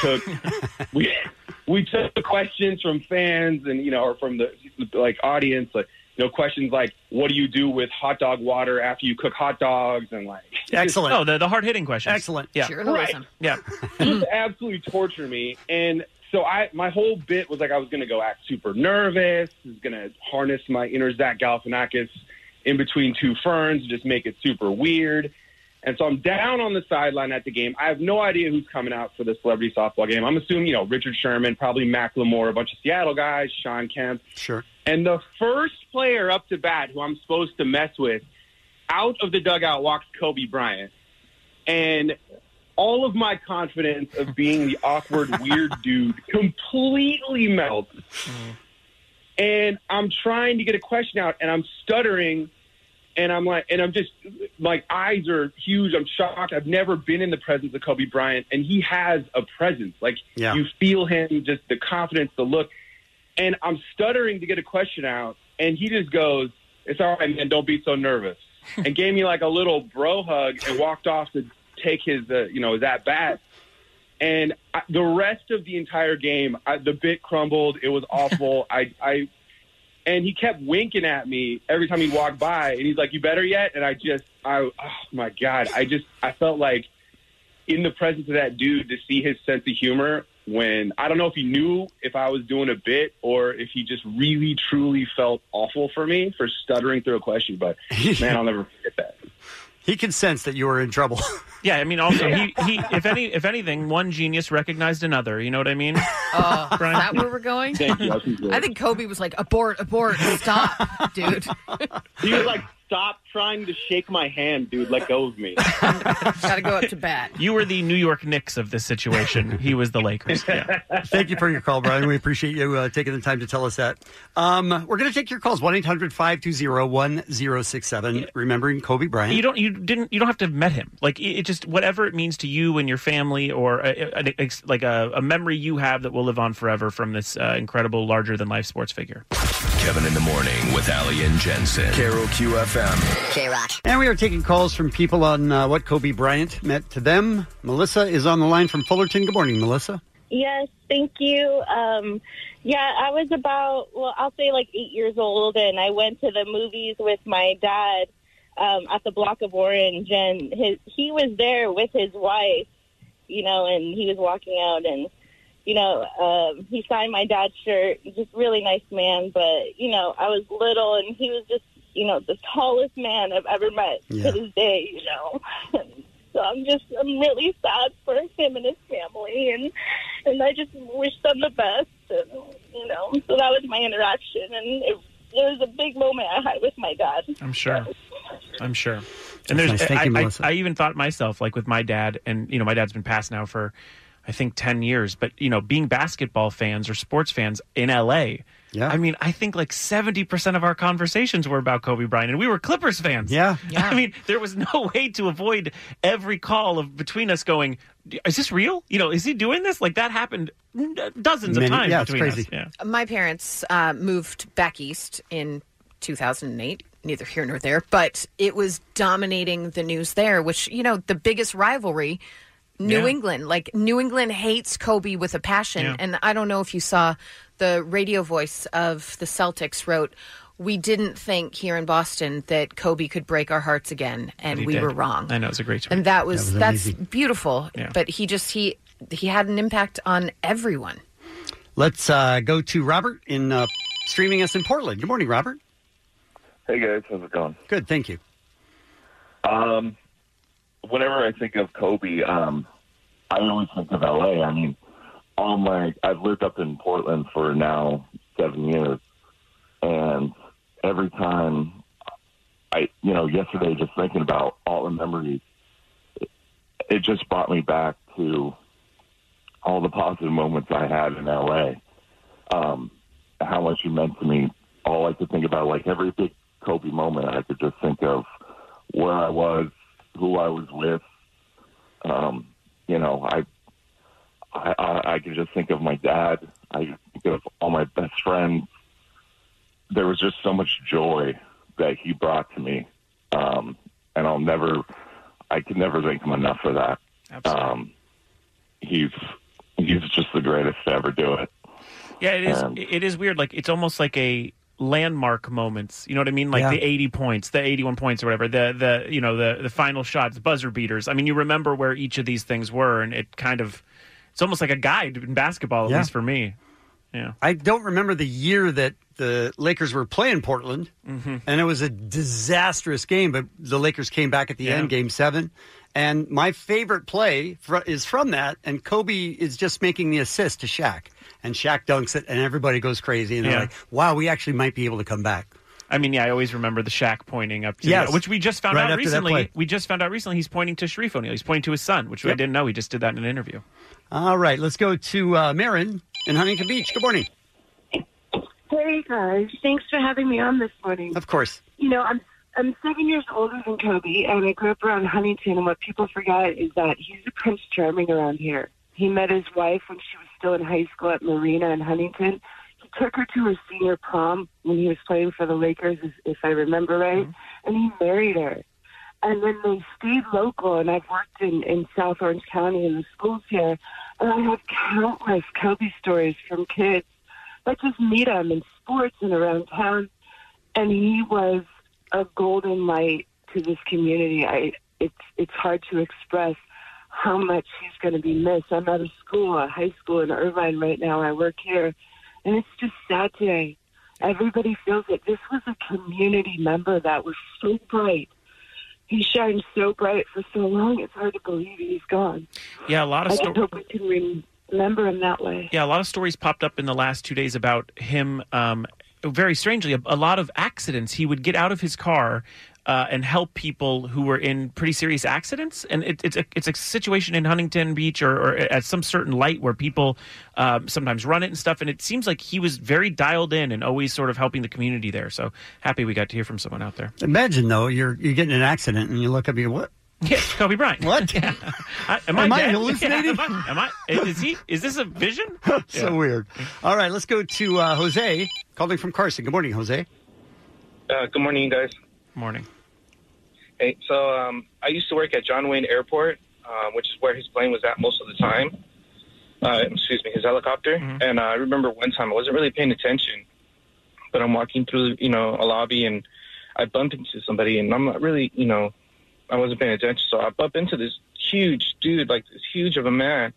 took we took the questions from fans and or from the audience, questions like, what do you do with hot dog water after you cook hot dogs, and excellent. The hard hitting questions. Excellent. Yeah. Journalism. Right. Yeah. Just absolutely torture me. And so my whole bit was I was going to go act super nervous. I was going to harness my inner Zach Galifianakis in between two ferns, just make it super weird. And so I'm down on the sideline at the game. I have no idea who's coming out for the celebrity softball game. I'm assuming, Richard Sherman, probably Macklemore, a bunch of Seattle guys, Sean Kemp. Sure. And the first player up to bat who I'm supposed to mess with, out of the dugout walks Kobe Bryant. And all of my confidence of being the awkward, weird dude completely melts. Mm. And I'm trying to get a question out, and I'm stuttering. And I'm just, my eyes are huge. I'm shocked. I've never been in the presence of Kobe Bryant, and he has a presence. You feel him, just the confidence, the look. And I'm stuttering to get a question out, and he just goes, "It's all right, man. Don't be so nervous." And gave me a little bro hug and walked off to take his, his at bat. And the rest of the entire game, the bit crumbled. It was awful. And he kept winking at me every time he walked by. And he's like, "You better yet?" And oh, my God. I felt like in the presence of that dude, to see his sense of humor when I don't know if he knew if I was doing a bit or if he just really, truly felt awful for me for stuttering through a question. But, man, I'll never forget that. He can sense that you were in trouble. Yeah, I mean, also, he if anything, one genius recognized another. You know what I mean? Oh, is that where we're going? Thank you. I think Kobe was like, abort, stop, dude. He was like, "Stop trying to shake my hand, dude. Let go of me." Gotta go up to bat. You were the New York Knicks of this situation. He was the Lakers. Yeah. Thank you for your call, Brian. We appreciate you taking the time to tell us that. We're going to take your calls, 1-800-520-1067. Remembering Kobe Bryant. You don't have to have met him. It just whatever it means to you and your family, or a memory you have that will live on forever from this incredible, larger than life sports figure. Kevin in the Morning with Ali and Jensen. Carol QFM. K-Rock. And we are taking calls from people on what Kobe Bryant meant to them. Melissa is on the line from Fullerton. Good morning, Melissa. Yes, thank you. I was I'll say 8 years old, and I went to the movies with my dad at the Block of Orange, and he was there with his wife, and he was walking out, and he signed my dad's shirt. Just really nice man, but, I was little, and he was just, the tallest man I've ever met to this day, So I'm really sad for him and his family, and I just wish them the best, and, so that was my interaction, and it was a big moment I had with my dad. I'm sure. And nice. Thank you, Melissa. I even thought myself, with my dad, and, my dad's been passed now for, I think, 10 years, but, being basketball fans or sports fans in L.A., I mean, I think 70% of our conversations were about Kobe Bryant, and we were Clippers fans. Yeah. I mean, there was no way to avoid every call between us going, "Is this real? Is he doing this?" That happened dozens of times between it's crazy. us. Yeah. My parents moved back east in 2008. Neither here nor there, but it was dominating the news there, which, the biggest rivalry, New England. New England hates Kobe with a passion. Yeah. And I don't know if you saw the radio voice of the Celtics wrote, "We didn't think here in Boston that Kobe could break our hearts again, and we were wrong." I know, it was a great tweet. And that's amazing. beautiful. Yeah. But he had an impact on everyone. Let's go to Robert in streaming us in Portland. Good morning, Robert. Hey, guys. How's it going? Good, thank you. Whenever I think of Kobe, I always think of L.A. I mean, I've lived up in Portland for now 7 years, and every time yesterday, just thinking about all the memories, it just brought me back to all the positive moments I had in L.A., how much he meant to me. All I could think about, every big Kobe moment, I could just think of where I was, who I was with. I could just think of my dad. I could think of all my best friends. There was just so much joy that he brought to me. And I could never thank him enough for that. Absolutely. He's greatest to ever do it. Yeah, it is. It is weird. Like, it's almost like a landmark moments. You know what I mean? Like the 80 points, the 81 points or whatever, the final shots, buzzer beaters. I mean, you remember where each of these things were, and it's almost like a guide in basketball, at least for me. Yeah. I don't remember the year that the Lakers were playing Portland, and it was a disastrous game, but the Lakers came back at the end, Game 7. And my favorite play is from that, and Kobe is just making the assist to Shaq. And Shaq dunks it, and everybody goes crazy. And they're like, wow, we actually might be able to come back. I mean, I always remember the Shaq pointing up to, which we just found out recently. We just found out recently he's pointing to Sharif O'Neal. He's pointing to his son, which I didn't know. He just did that in an interview. All right, let's go to Marin in Huntington Beach. Good morning. Hey, guys. Thanks for having me on this morning. Of course. You know, I'm 7 years older than Kobe, and I grew up around Huntington, and what people forget is that he's a Prince Charming around here. He met his wife when she was still in high school at Marina in Huntington. He took her to her senior prom when he was playing for the Lakers, if I remember right, and he married her. And then they stayed local, and I've worked in South Orange County in the schools here, and I have countless Kobe stories from kids that just meet him in sports and around town. And he was a golden light to this community. It's hard to express how much he's going to be missed. I'm at a high school in Irvine right now. I work here, and it's just sad today. Everybody feels it. This was a community member that was so bright. He shined so bright for so long, it's hard to believe he's gone. Yeah, a lot of I just hope we can remember him that way. Yeah, a lot of stories popped up in the last 2 days about him. Very strangely, a lot of accidents. He would get out of his car and help people who were in pretty serious accidents. And it's a situation in Huntington Beach or at some certain light where people sometimes run it and stuff. And it seems like he was very dialed in and always sort of helping the community there. So happy we got to hear from someone out there. Imagine, though, you're getting in an accident and you look up and you go, what? Yes, Kobe Bryant. What? Yeah. Am I hallucinating? Yeah, is this a vision? So weird. All right, let's go to Jose, calling from Carson. Good morning, Jose. Good morning, guys. Morning. Hey, so I used to work at John Wayne Airport, which is where his plane was at most of the time. His helicopter. And I remember one time I wasn't really paying attention, but I'm walking through, a lobby, and I bumped into somebody, and I'm not really, I wasn't paying attention. So I bump into this huge dude, like this huge of a man,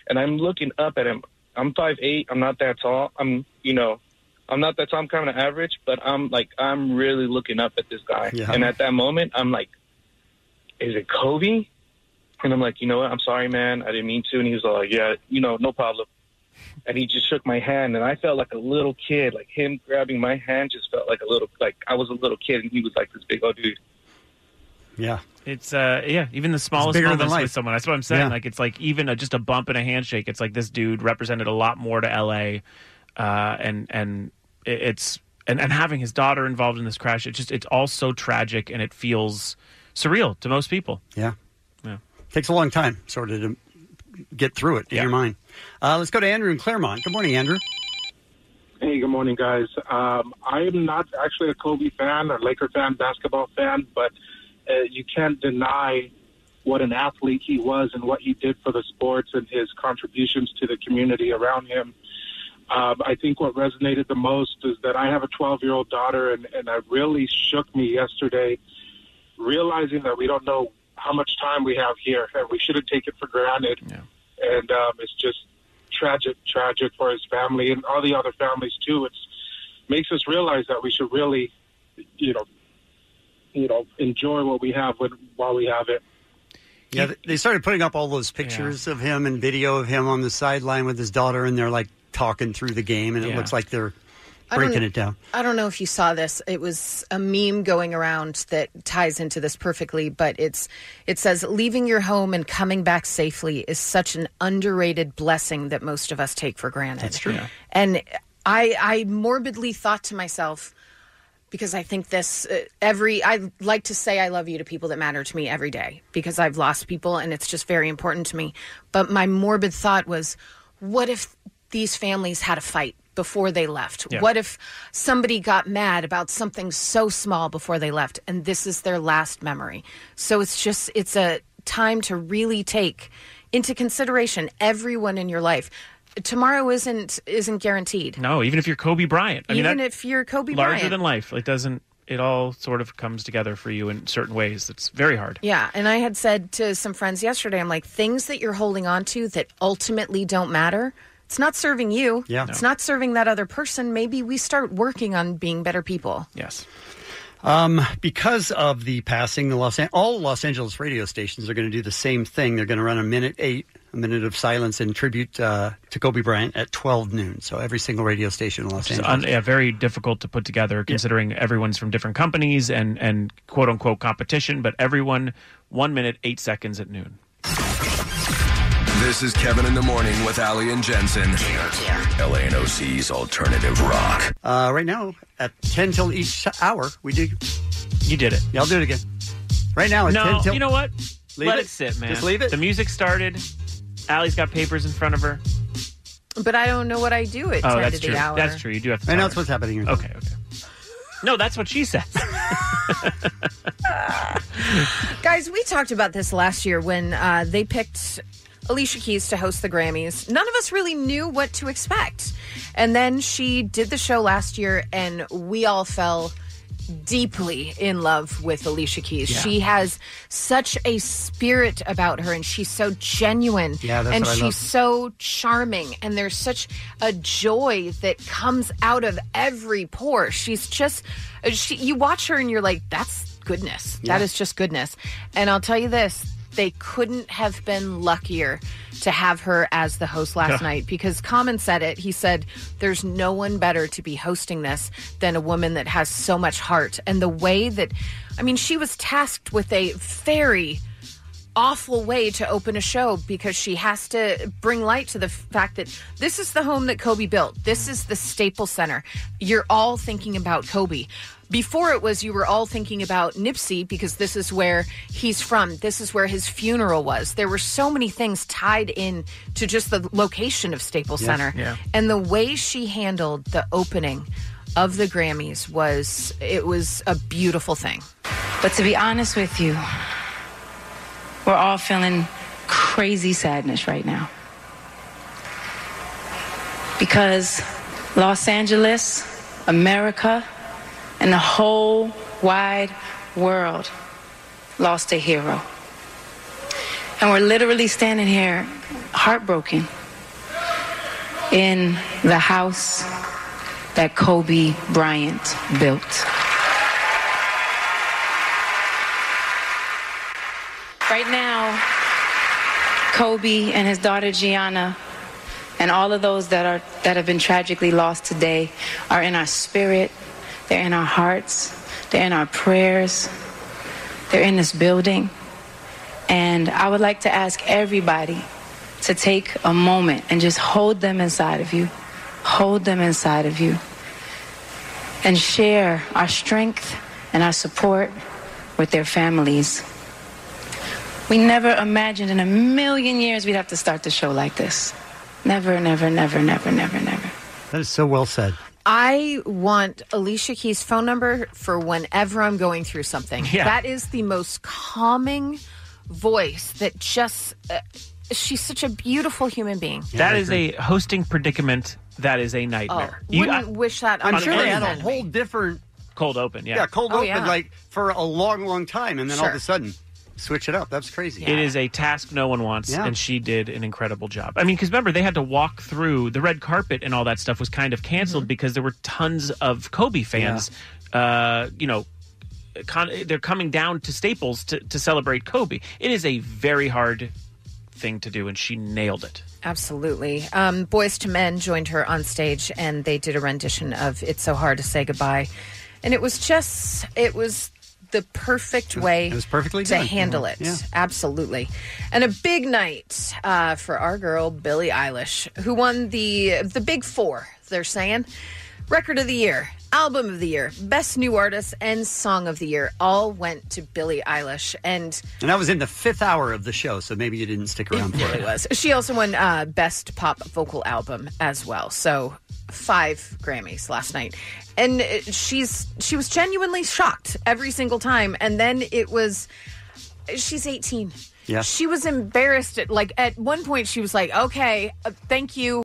and I'm looking up at him. I'm 5'8". I'm not that tall. I'm not that tall. I'm kind of average, but I'm really looking up at this guy. Yeah. And at that moment, I'm like, is it Kobe? And I'm like, you know what? I'm sorry, man. I didn't mean to. And he was like, yeah, no problem. And he just shook my hand, and I felt like a little kid. Like him grabbing my hand just felt like I was a little kid, and he was like this big old dude. Yeah. It's even the smallest moments with someone. That's what I'm saying. Yeah. Like it's like even just a bump and a handshake. It's like this dude represented a lot more to LA, and it's having his daughter involved in this crash. It's all so tragic, and it feels surreal to most people. Yeah. Takes a long time sort of to get through it in your mind. Let's go to Andrew in Claremont. Good morning, Andrew. Hey, good morning, guys. I am not actually a Kobe fan or Laker fan, basketball fan, but you can't deny what an athlete he was and what he did for the sports and his contributions to the community around him. I think what resonated the most is that I have a 12-year-old daughter, and it really shook me yesterday, realizing that we don't know how much time we have here, and we shouldn't take it for granted. Yeah. And it's just tragic for his family and all the other families, too. It makes us realize that we should really, enjoy what we have while we have it. Yeah, they started putting up all those pictures of him and video of him on the sideline with his daughter, and they're like talking through the game, and it looks like they're breaking it down. I don't know if you saw this. It was a meme going around that ties into this perfectly, but it says, leaving your home and coming back safely is such an underrated blessing that most of us take for granted. That's true. Yeah. And I morbidly thought to myself, because I think this, I like to say I love you to people that matter to me every day, because I've lost people and it's just very important to me. But my morbid thought was, what if these families had a fight before they left? Yeah. What if somebody got mad about something so small before they left, and this is their last memory? So it's a time to really take into consideration everyone in your life. tomorrow isn't guaranteed. No, even if you're Kobe Bryant. If you're Kobe Bryant. Larger than life. It all sort of comes together for you in certain ways. It's very hard. Yeah, and I had said to some friends yesterday, I'm like, things that you're holding on to that ultimately don't matter, it's not serving you. Yeah. It's not serving that other person. Maybe we start working on being better people. Yes. Because of the passing, all Los Angeles radio stations are going to do the same thing. They're going to run a minute of silence in tribute to Kobe Bryant at 12 noon. So every single radio station in Los Angeles. Very difficult to put together considering everyone's from different companies and quote-unquote competition, but everyone 1 minute, 8 seconds at noon. This is Kevin in the Morning with Ali and Jensen. LANOC's Alternative Rock. Right now, at 10 till each hour, we do. You did it. Yeah, I'll do it again. Right now, at 10 till... you know what? Let it sit, man. Just leave it. The music started. Allie's got papers in front of her. But I don't know what I do at 10 to the hour. That's true. You do have to tell her. That's what's happening here. Okay. No, that's what she says. Guys, we talked about this last year when they picked Alicia Keys to host the Grammys. None of us really knew what to expect. And then she did the show last year, and we all fell deeply in love with Alicia Keys. Yeah. She has such a spirit about her, and she's so genuine. Yeah, that's and what I she's love. so charming, and there's such a joy that comes out of every pore. She's just, you watch her and you're like, that's goodness. Yeah. That is just goodness. And I'll tell you this, they couldn't have been luckier to have her as the host last night, because Common said it. He said, there's no one better to be hosting this than a woman that has so much heart. And the way that, she was tasked with a very awful way to open a show, because she has to bring light to the fact that this is the home that Kobe built. This is the Staples Center. You're all thinking about Kobe. Before it was, you were all thinking about Nipsey, because this is where he's from. This is where his funeral was. There were so many things tied in to just the location of Staples Center. Yeah. And the way she handled the opening of the Grammys was a beautiful thing. But to be honest with you, we're all feeling crazy sadness right now. Because Los Angeles, America, and the whole wide world lost a hero. And we're literally standing here heartbroken in the house that Kobe Bryant built. Right now, Kobe and his daughter Gianna and all of those that have been tragically lost today are in our spirit. They're in our hearts. They're in our prayers. They're in this building. And I would like to ask everybody to take a moment and just hold them inside of you. Hold them inside of you. And share our strength and our support with their families. We never imagined in a million years we'd have to start the show like this. Never, never, never, never, never, never. That is so well said. I want Alicia Keys' phone number for whenever I'm going through something. Yeah. That is the most calming voice that just... she's such a beautiful human being. That is a hosting predicament. That is a nightmare. Wouldn't wish that I'm on sure they had a anyone. whole different... Cold open, yeah. Yeah, cold open, yeah. like, for a long, long time. And then all Sure. of a sudden, switch it up. That's crazy. It is a task no one wants, Yeah. and she did an incredible job. Because remember, they had to walk through the red carpet, and all that stuff was kind of canceled because there were tons of Kobe fans. They're coming down to Staples to celebrate Kobe. It is a very hard thing to do, and she nailed it. Absolutely. Boys to Men joined her on stage, and they did a rendition of It's So Hard to Say Goodbye. And it was the perfect way It was perfectly to done. handle it. Yeah. Absolutely. And a big night for our girl, Billie Eilish, who won the Big Four, they're saying. Record of the Year, Album of the Year, Best New Artist, and Song of the Year all went to Billie Eilish. And that was in the 5th hour of the show, so maybe you didn't stick around for it. It was. She also won Best Pop Vocal Album as well. So 5 Grammys last night. And she was genuinely shocked every single time. And then she's 18. Yeah. She was embarrassed. At one point she was like, okay, thank you.